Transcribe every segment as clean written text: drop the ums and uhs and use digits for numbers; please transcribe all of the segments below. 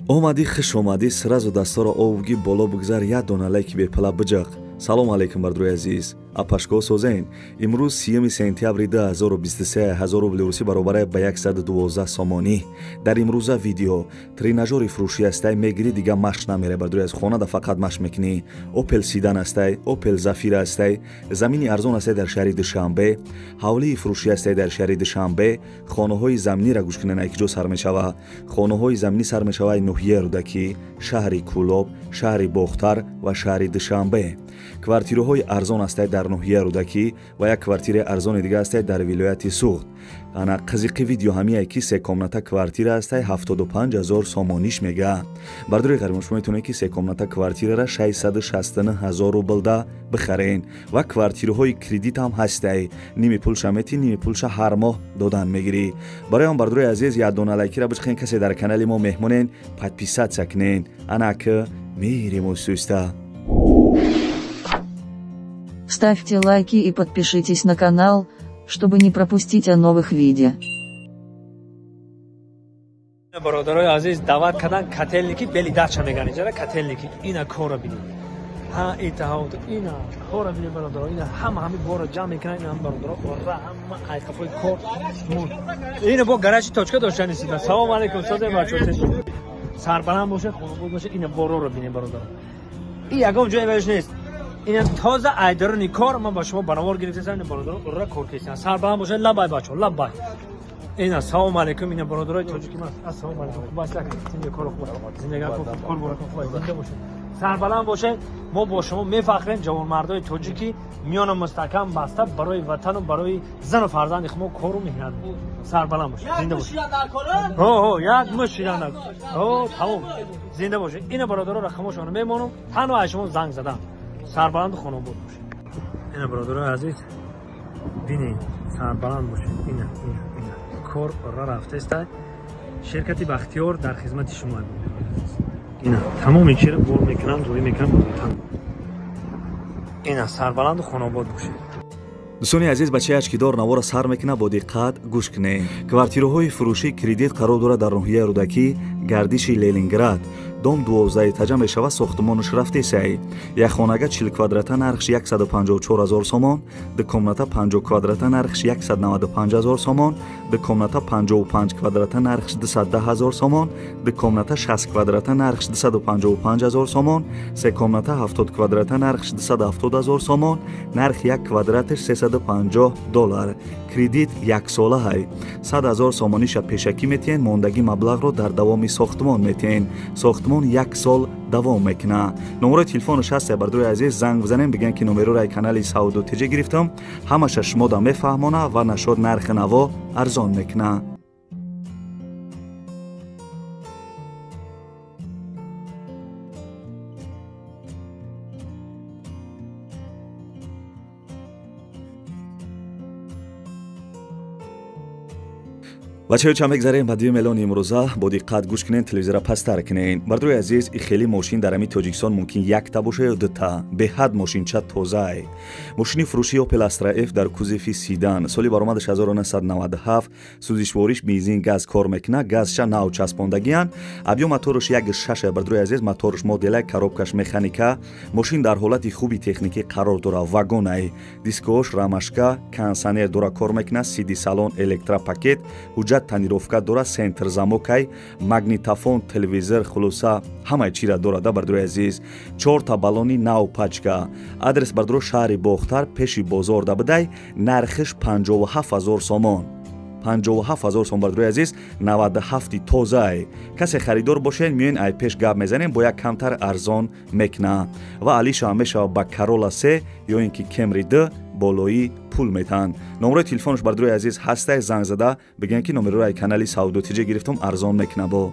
омадӣ хуш омадӣ сразу дастора овугӣ боло бигзар як дона лайки бепала биҷақ. салом алейкум бардруи азиз, апашко созен. имрӯз 3 сентябри 2023 1000 рубли русӣ баробар ба 112 сомонӣ. дар имрӯза видео тренажёри фурӯшӣ астай мегирӣ дига машқ намере бардруи аз хонада фақат машқ мекунӣ. опел сидан астай, опел зафира астай, замини арзон астай дар шаҳри душанбе, ҳавлии фурӯшӣ астай дар шаҳри душанбе, хонаҳои заминиро гӯш кунед ки ҷо сар мешава. хонаҳои заминӣ сар мешавад ноҳияи рӯдакӣ, шаҳри кӯлоб, шаҳри бохтар ва шаҳри душанбе. квартираҳои арзон астай дар ноҳияи рӯдакӣ ва як квартираи арзони дига астай дар вилояти суғд. ана қызиқи видео ҳамие ки секомната квартира астай 75000 сомониш мега. бардури ғарибон шумо метавонед ки секомната квартирара 669000 рублда бихарен ва квартираҳои кредит ҳам ҳастай. ними пулша мети, ними пулша ҳар моҳ додан мегирӣ. барои он бардури азиз як дона лайкира бичқен касе дар канали мо меҳмонен подписатсия кунен. ана ки мирим усуста. Ставьте лайки и подпишитесь на канал, чтобы не пропустить о новых видео. برادرای عزیز دعوت کردن کتلنیکی بلی دچا میگن اینجا کتلنیکی اینا کارو ببینید ها اتحاد اینا کارو ببینید برادرها اینا همه بارو جمع میکنن اینا هم برادرها و همه ایقافای کار اینا با گراج تاچکا داشتن نیستید. سلام علیکم ساده بچه‌ها سربلند باشه خانواده باشه اینا بارو رو ببینید برادرها. این یگام جای برش نیست. این تازه ایدرونی کار من با شما برنامه گرفتم برادرها را کار کردن. سربلند باشه لبای بچه‌ها لبای. اینا سلام علیکم اینا برادرای تاجیکی من السلام علیکم باشه زندگی کار خوب زندگی کار برکت زنده باشه سربلند باشه. ما با شما میفخریم جوانمردای تاجیکی میان مستحکم بسته برای وطن و برای زن و فرزند خود کارو میکنن. سربلند باشه زنده باشه. یک مشیران تمام زنده باشه. اینا برادرها رقمشون میمونم تنها شما زنگ زدم. سربلند خانم بود باشه. اینا برادرای عزیز ببینید سربلند باشه. اینا کار را رفته است. شرکت بختیار در خدمت شما است. اینا تمام این چیزا بر میکنن روی میکنن. اینا سربلند خانواد باشه. дӯстони азиз ба чияш ки дор навора сар мекуна бо диққат гӯш кунед. квартираҳои фурӯшӣ кредит қарор дорад дар ноҳияи рӯдакӣ гардиши ленинград. дом 12 этажа мешавад сохтмонаш рафтесай. як хонага 40 квадрата нархш 154000 сомон, ду комната 50 квадрата нархш 195000 сомон, ду комната 55 квадрата нархш 210000 сомон, ду комната 60 квадрата нархш 255000 сомон, се комната 70 квадрата нархш 270000 сомон, нарх як квадратш $350. кредит як солаҳай. 100000 сомониша пешакӣ метиҳен, мондагӣ маблағро дар давоми сохтмон метиҳен. сохтмон як сол давом мекуна. номерои телефонаш ҳаст. бардуи азиз занг бизанем бигӯян ки номерои канали сауду тиҷа гирифтам. ҳамаша шумода мефаҳмона ва нашод нархи наво арзон мекуна. бачаҳо чанд мегзарем ба дуюм эълони имрӯза бо диққат гӯш кунен, телевизора пастар кунен. бардуи азиз и хеле мошин дар ҳамин тоҷикистон мумкин якта боша ё дута. беҳад мошинча тозае. мошини фурӯшии опел астра ф дар кузифи сидан. соли баромадаш 1997. сӯзишвориш бензин газ кор мекуна. газша нав часпондагиян. абъём мотораш 1.6. бардуи азиз мотораш модела, коробкаш механика. мошин дар ҳолати хуби техникӣ қарор дора. вагонай. дискош рамашка, кондисионер дора кор мекуна. сиди салон, электропакет, ҳуҷҷат танировка дора, сентр замокай, магнитофон, телевизор, хулоса ҳамаи чира дорада. бардуи азиз 4 та балони нав пачка. адрес бардуро шаҳри бохтар пеши бозор да бидай. нархиш 57000 сомон. 57000 сомон бардуи азиз 97 тозаи. касе харидор бошен миёин ай пеш гап мезанем бо як камтар арзон мекуна. ва алиша мешава ба Corolla 3 ё ин ки Camry 2 болои пул метан. номерои телефонаш бардуи азиз ҳастай занг зада бигӯян ки номерои канали сауду тиҷа гирифтам арзон мекуна бо.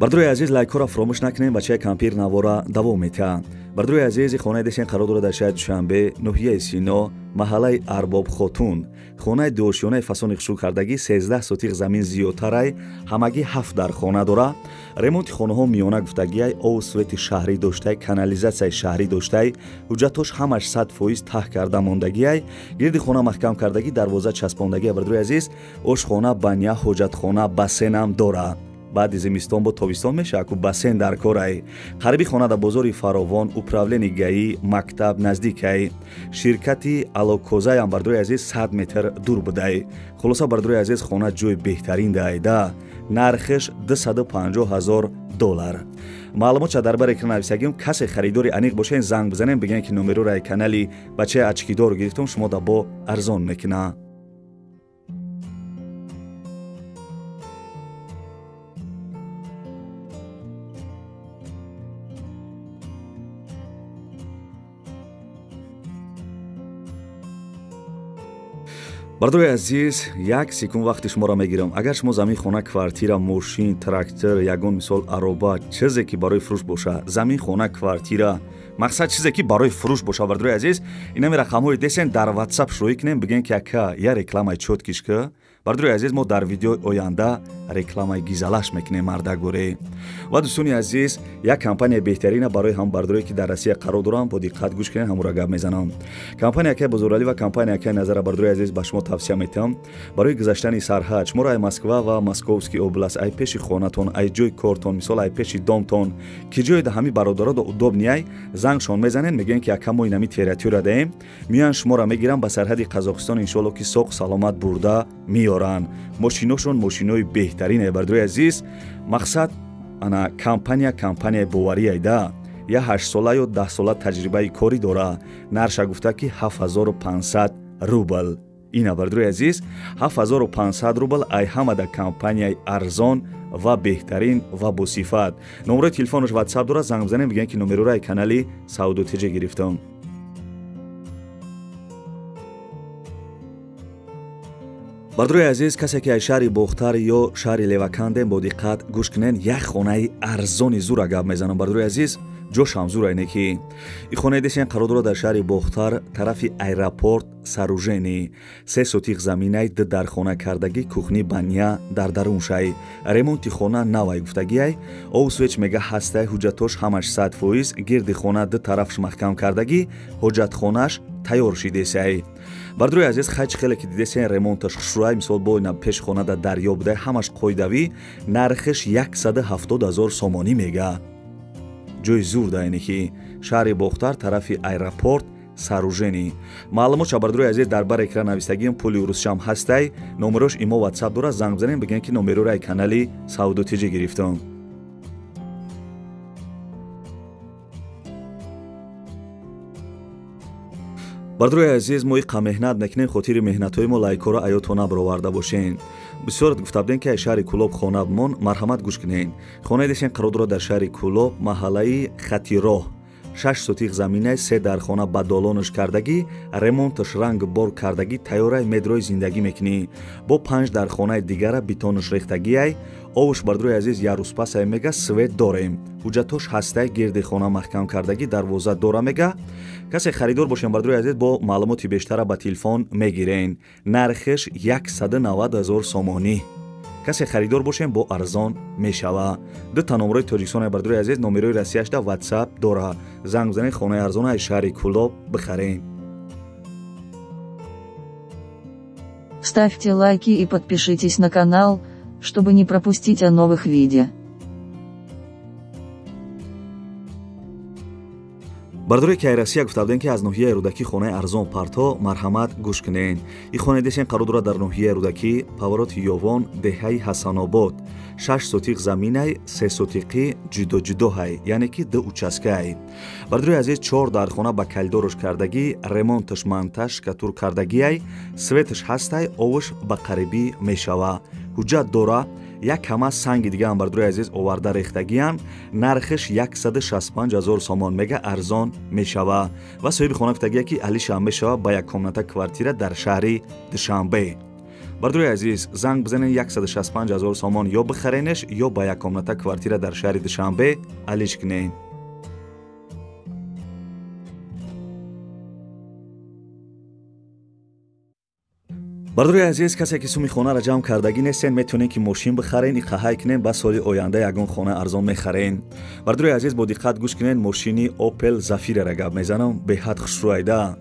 бардуи азиз лайкҳоро фаромӯш накунем. бачаи кампир навора давом метиҳад. бардуи азизи хонаи десен қарор дорад дар шаҳри душанбе, ноҳияи сино, маҳаллаи Арбоб Хотун, хонаи дуошёнаи фасони хушуккардагӣ 13 сотиқ замин зиёдтарай, ҳамагӣ 7 дар хона дора. ремонти хонаҳо миёна гуфтагиай, ову свети шаҳрӣ доштай, канализатсияи шаҳрӣ доштай, ҳуҷҷатош ҳамаш 100% таҳ карда мондагиай, гирди хона маҳкам кардагӣ, дарвоза часпондагиай. бардуи азиз, ошхона, баня, ҳоҷатхона, бассейнам дора. баъди зимистон бо тобистон мешавад ку бассейн дар корай. қариби хона дар бозори Фаровон, управлени гаӣ, мактаб наздикай. Ширкати Алокозаям бардуи азиз 100 метр дур будай. хулоса бардуи азиз, хона ҷои беҳтарин даайда. нархеш $250,000. маълумотша дар бар экран нависагим. касе харидори аниқ бошен, занг бизанем, бигӯем ки номерураи канали бачаи очкидор гирифтум, шумо да бо арзон мекуна. бардуи азиз, як секунд вақти шуморо мегирам. агар шумо замин, хона, квартира, мошин, трактор, ягон мисол ароба, чизе ки барои фурӯш боша, замин, хона, квартира, мақсад чизе ки барои фурӯш боша, бардуи азиз, инами рақамҳои десен дар WhatsApp шурӯъ кунем, бигӯем ки ака я рекламаи чот кишка. бардуи азиз, мо дар видеои оянда рекламаи гизалаш мекунем мардагуре. ва дӯстони азиз, як компания беҳтарина барои ҳам бардуре ки дар Россия қарор доранд, бо диққат гӯш кунед, ҳамура гап мезанам. компания Акай Бузуралӣ ва компания Акай Назара, бардуи азиз, ба шумо тавсия метам барои гузаштани сарҳад. шуморо ай Москва ва Московский област, ай пеши хонатон, ай ҷои кортон, мисол ай пеши домтон, ки ҷоида ҳами бародарода удобнияй, зангшон мезанен, мегӯянд ки ака мо инами територия даем, миёян шуморо мегиранд ба сарҳади Қазоқистон, иншоалло ки соқ саломат бурда миёранд. мошиношон мошинои беҳтарин. бардуи азиз, мақсад ана компанияи боварияйда, я 8 сола ё 10 сола таҷрибаи корӣ дора. нарша гуфта ки $7,500. ина бардуи азиз, $7,500 ай ҳамада компанияи арзон ва беҳтарин ва босифат. номерои телефонош WhatsApp дора, занг бизанем, бигӯем ки номерураи канали Саудотиҷа гирифтам. бардуи азиз, касе ки ай шаҳри Бохтар ё шаҳри Левакандем, бо диққат гӯш кунен, як хонаи арзони зура гап мезанам. бардуи азиз, ҷошам зурайне ки и хонаи десен қарор дорад дар шаҳри Бохтар, тарафи аэропорт Саружени. 3 сотиқ заминаи ду дар хона кардагӣ, кухни, баня дар даруншай. ремонти хона навай гуфтагиай, ову свеч мега ҳастай, ҳуҷҷатош ҳамаш 100%, гирди хона ду тарафш маҳкам кардагӣ, ҳоҷатхонаш тайёр шидесай. бардуи азиз, хаҷ хеле ки дидесен ремонташ хушрӯай, мисол бо ина пеши хона да дарё будай, ҳамаш қоидавӣ, нархеш $170,000 сомонӣ мега. ҷои зур дайне ки шаҳри Бохтар, тарафи аэропорт Саружени. маълумотша бардуи азиз, дар бар экран навистагиам, пули урусшам ҳастай. номерош имо WhatsApp дора, занг бизанем, бигӯем ки номерураи канали Саудотиҷа гирифтам. бардуи азиз, мо иқа меҳнат мекунем, хотири меҳнатҳои мо лайкҳоро аётона бароварда бошен. бисёр гуфта будем ки ай шаҳри Кӯлоб хона бимон, марҳамат гӯш кунен. хонаи десен қарор дорад дар шаҳри Кӯлоб, маҳаллаи Хатироҳ, 6 сотиқ заминаи 3 дар хона ба долонаш кардагӣ, ремонташ ранг бор кардагӣ, тайёраи медрои зиндагӣ мекунӣ. бо 5 дар хонаи дигара битонаш рехтагиай, овуш бардуи азиз, яруспасай мега, свет дорем. ҳуҷҷатош ҳастай, гирди хона маҳкам кардагӣ, дарвоза дора мега. касе харидор бошен, бардуи азиз, бо маълумоти бештара ба телефон мегирен. нархеш $190,000 сомонӣ. касе харидор бошен, бо арзон мешава. дута номерои Тоҷикистон, бардуи азиз, номерои Россияшда WhatsApp дора. занг бизанед, хонаи арзона ай шаҳри Кӯлоб бихарен. Ставьте лайки и подпишитесь на канал, чтобы не пропустить о новых видео. бардуре ки ай Россия гуфта будем ки аз ноҳияи Рӯдакӣ хонаи арзон парто, марҳамат гӯш кунен. и хонаи десен қарор дорад дар ноҳияи Рӯдакӣ, павороти Ёвон, деҳаи Ҳасанобод, 6 сотиқ заминай, 3 сотиқи ҷудо-ҷудоҳай, яъне ки ду участкай. бардуи азиз, 4 дар хона ба калидорош кардагӣ, ремонташ монтаж катур кардагиай, светаш ҳастай, овуш ба қарибӣ мешава. ҳуҷҷат дора, як ҳама санги дигаам бардуи азиз оварда рехтагиам, нархеш $165,000 сомон мега, арзон мешава. ва соҳиби хона гуфтагия ки алишам мешава ба як комната квартира дар шаҳри Душанбе. бардуи азиз, занг бизанен, $165,000 сомон ё бихаренеш, ё ба як комната квартира дар шаҳри Душанбе алиш кунен. бардурои азиз, касе ки суми хонаро ҷамъ кардагӣ нестен, метавонен ки мошин бихарен, иқаҳай кунен, ба соли оянда ягон хона арзон мехарен. бардурои азиз, бо диққат гӯш кунен, мошини Opel Zafira'ро гап мезанам, беҳад хушрӯйда.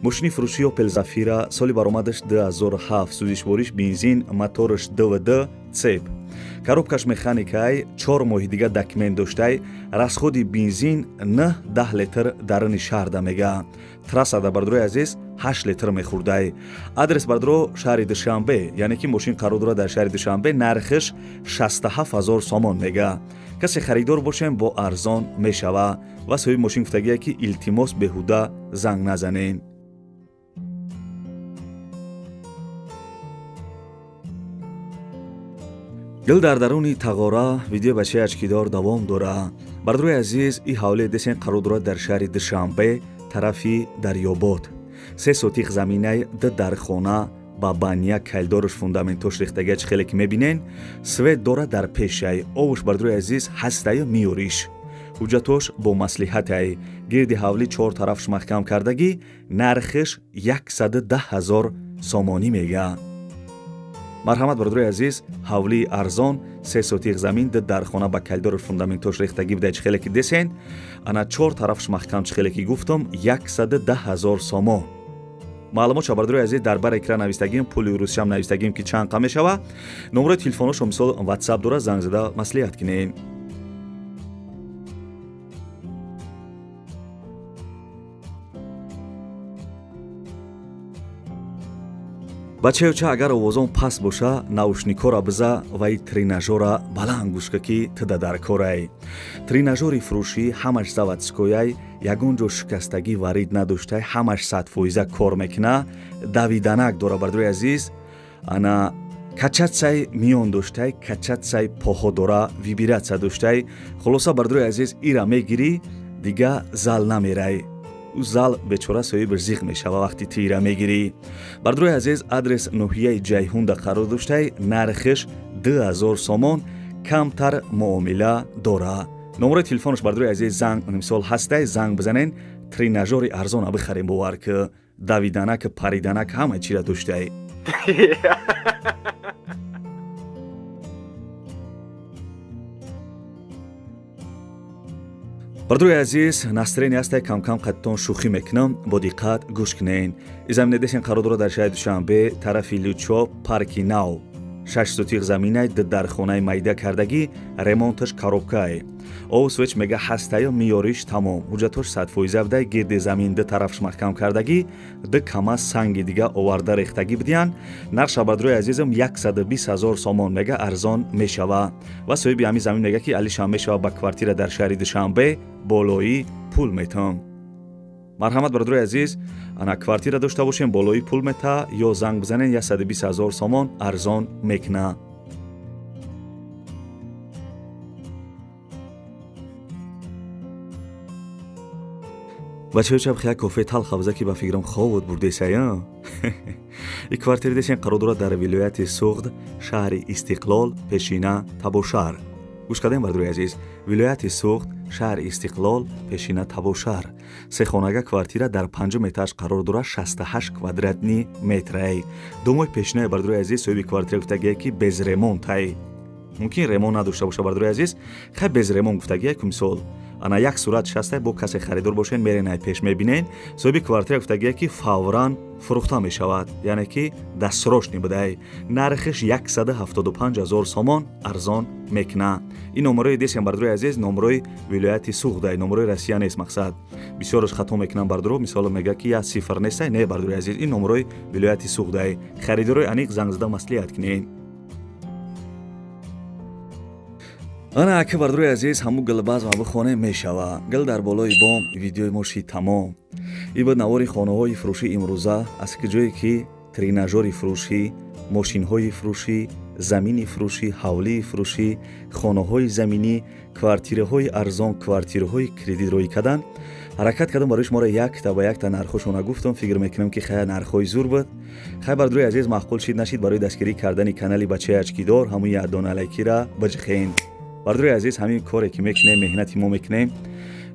мошини фурӯшии Opel Zafira соли баромадаш 2007, сӯзишвориш бензин, мотораш ДВД цеп. коробкаш механикай, 4 моҳи дига документ доштай, расходи бензин 9-10 литр даруни шаҳр дамега. трассада бардурои азиз 8 литр мехӯрдай. адрес бардуро шаҳри Душанбе, яъне ки мошин қарор дорад дар шаҳри Душанбе, нархиш 67000 сомон мега. касе харидор бошем бо арзон мешава ва соҳиби мошин гуфтагие ки илтимос беҳуда занг назанен. гил дар даруни тағора видео бачаи ачкидор давом дора. бардурои азиз, и ҳавле десен қарор дорад дар шаҳри Душанбе, тарафи Дарёбод. 3 сотиқ заминай дар хона ба баня кайлдораш фундаментош рехтагия чӣ хеле ки мебинен, свет дора дар пешай. овуш бардурои азиз ҳастаю миёриш. ҳуҷҷатош бо маслиҳатай. гирди ҳавли 4 тарафш маҳкам кардагӣ, нархиш 110,000 сомонӣ мега. марҳамат бардурои азиз, ҳавлии арзон 3 сотиқ замин дар хона ба кайлдораш фундаментош рехтагӣ бидай чӣ хеле ки десен, ана 4 тарафш маҳкам чӣ хеле ки гуфтам 110,000 сомон. маълумотша бардурои азиз дар бар экран навистагим, пули русиям навистагим ки чанд қа мешава. номерои телефоношо мисол WhatsApp дора, занг зада маслиҳат кунен. бачаюча агар овозон паст боша, наушникора биза ва и тренажера баланд гӯшка ки тида дар корай. тренажери фурӯшӣ ҳамаш заводскояй, ягон ҷо шикастагӣ варид надоштай, ҳамаш 100% кор мекуна. давиданак дора бардурои азиз, ана качатсай миён доштай, качатсай поҳо дора, вибратсия доштай. хулоса бардурои азиз, ира мегирӣ, дига зал намерай. зал бечора соҳибаш зиқ мешава вақти тира мегирӣ. бардурои азиз, адрес ноҳияи ҷайҳунда қарор доштаи, нархиш 2000 сомон, камтар муомила дора. номерои телефонош бардурои азиз занг мисол ҳастай, занг бизанен, тренажери арзона бихарем, бовар ки давиданак, париданак ҳама чира доштай. бардурои азиз, настроение ҳастай, кам-кам қадтон шӯхӣ мекунам, бо диққат гӯш кунен. изамине десен қарор дорад дар шаҳри Душанбе, тарафи Лючо, парки Нав. 6 сотиқ заминай дар хонаи майда кардагӣ, ремонташ коробкае. овсвеч мега ҳастаю миёриш тамом. ҳуҷҷатош 100% бидай, гирди замин ду тарафш маҳкам кардагӣ, ду кама санги дига оварда рехтагӣ бидиян. нарша бардурои азизам 120,000 сомон мега арзон мешава. ва соҳиби ҳамин замин мега ки алишам мешава ба квартира дар шаҳри Душанбе, болои пул метам. марҳамат бардурои азиз, ана квартира дошта бошем, болои пул мета, ё занг бизанен, 120,000 сомон арзон мекуна. бачаюча бихая кофе талха биза ки ба фикрам ховод бурдесая. и квартира десен қарор дорад дар вилояти Суғд, шаҳри Истиқлол, пешина Табошар. гӯш кардем бардурои азиз, вилояти Суғд, шаҳри Истиқлол, пешина Табошар. сехонага квартира дар 5 этаж қарор дорад, 68 квадратни метрай. думои пешинаи бардурои азиз, соҳиби квартира гуфтагие ки без ремонтай. мумкин ремонт надошта боша бардурои азиз, хай без ремонт гуфтагие ки мисол ана як сурат шастай, бо касе харидор бошен, меренай пеш мебинен, соҳиби квартира гуфтагие ки фавран фурӯхта мешавад, яъне ки дастсрочни бидай. нархиш 175,000 сомон арзон мекуна. ин номерои десен бардурои азиз, номерои вилояти Суғдай, номерои Россия нест мақсад. бисёраш хато мекунам бардуро, мисол мега ки я сифр нестай, не бардурои азиз, ин номерои вилояти Суғдай. харидорои аниқ занг зада маслиҳат кунен. ана ака бардурои азиз, ҳамун гилбазма бихонем мешава. гил дар болои бом видеои моши тамом. ибад навори хонаҳои фурӯшии имрӯза, аз ки ҷое ки тренажери фурӯшӣ, мошинҳои фурӯшӣ, замини фурӯшӣ, ҳавлии фурӯшӣ, хонаҳои заминӣ, квартираҳои арзон, квартираҳои кредитроӣ кардан, ҳаракат кардам барои шуморо якта ба якта нархошона гуфтам. фикр мекунам ки хая нархҳои зур буд. хай бардурои азиз, маъқул шид нашид, барои дастгирӣ кардани канали бачаи ачкидор ҳамун яддона лайкира баҷихен. бардурои азиз, ҳамин коре ки мекунем, меҳнати мо мекунем,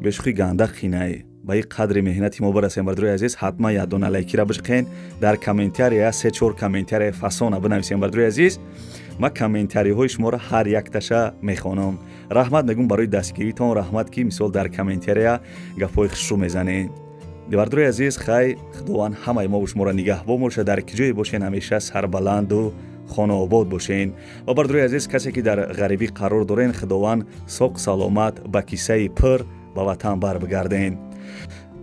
бешухи гандақ хинай. ба ин қадри меҳнати мо барасем. Бардуи азиз, ҳатман ядона лайкира бишқен, дар комментария 3-4 комментария фасона бинависем. Бардуи азиз, ма комментариҳои шуморо ҳар якташа мехонам. раҳмат мегӯм барои дастгиритон, раҳмат ки мисол дар комментария гапҳои хушрӯ мезанед. бардуи азиз, хай худованд ҳамаи мо шуморо нигаҳбон бошад, дар ки ҷое бошен ҳамеша сарбаланду хонаобод бошен. ва бардуи азиз, касе ки дар ғарибӣ қарор дорен, худованд соқ саломат ба кисаи пир ба ватан барбигарден.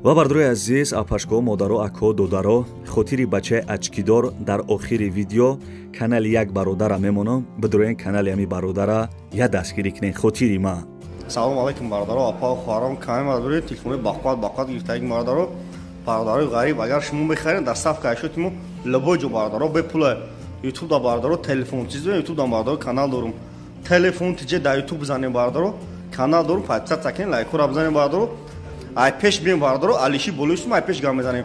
ва бардуи азиз, апашкоҳо, модаро, акҳо, додаро, хотири бачаи очкидор дар охири видео канали як бародара мемонам. бидуроен канали ҳами бародара я дастгирӣ кунед, хотири ма. Салом алейкум бародаро, апа хоҳарам, каме мардури телефони бақват гирифтаги бародаро, бародарои ғариб агар шумо бихаред дар сафка ашотимо лабоҷо бародаро бепула YouTube да бародаро телефон чиз YouTube да бародаро канал дорум. Телефон тиҷе да YouTube бизанем бародаро, канал дорум, подписатсия кунед, лайкора бизанем бародаро. Ай пеш бим бародаро, алиши болушум ай пеш гам мезанем.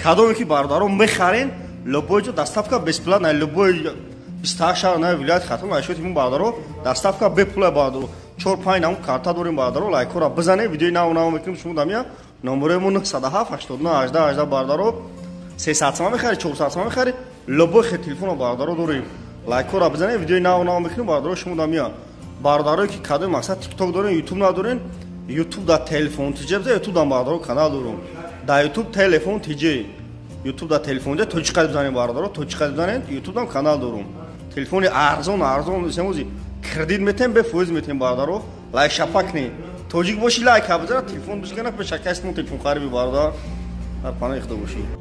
Кадоме ки бародаро мехарен лабоҷо дар сафка бесплатна лабои 28 шаҳр на вилоят хатм ашотимо бародаро, дар сафка бепула бародаро. 4-5 нам карта дорим бародаро, лайкора бизане, видеои нав мекунем шумо дамия номеремон 907 89 18 18 бародаро 300 сом мехари 400 сом мехари лобой хе телефон бародаро дорим, лайкора бизане, видеои нав мекунем бародаро шумо дамия бародаро ки каде мақсад TikTok дорин, YouTube надорин, YouTube да телефон тиҷе биза, YouTube да бародаро канал дорум, да YouTube телефон тиҷе, YouTube да телефон тиҷе тоҷиқа бизане бародаро, тоҷиқа бизане, YouTube да канал дорум, телефони арзон семози кредит метем бе фоиз метем бародаро, лайк шапак не тоҷик боши лайк абзара телефон бишкана пешакасмо телефон хариби бардар дар панаи худо боши.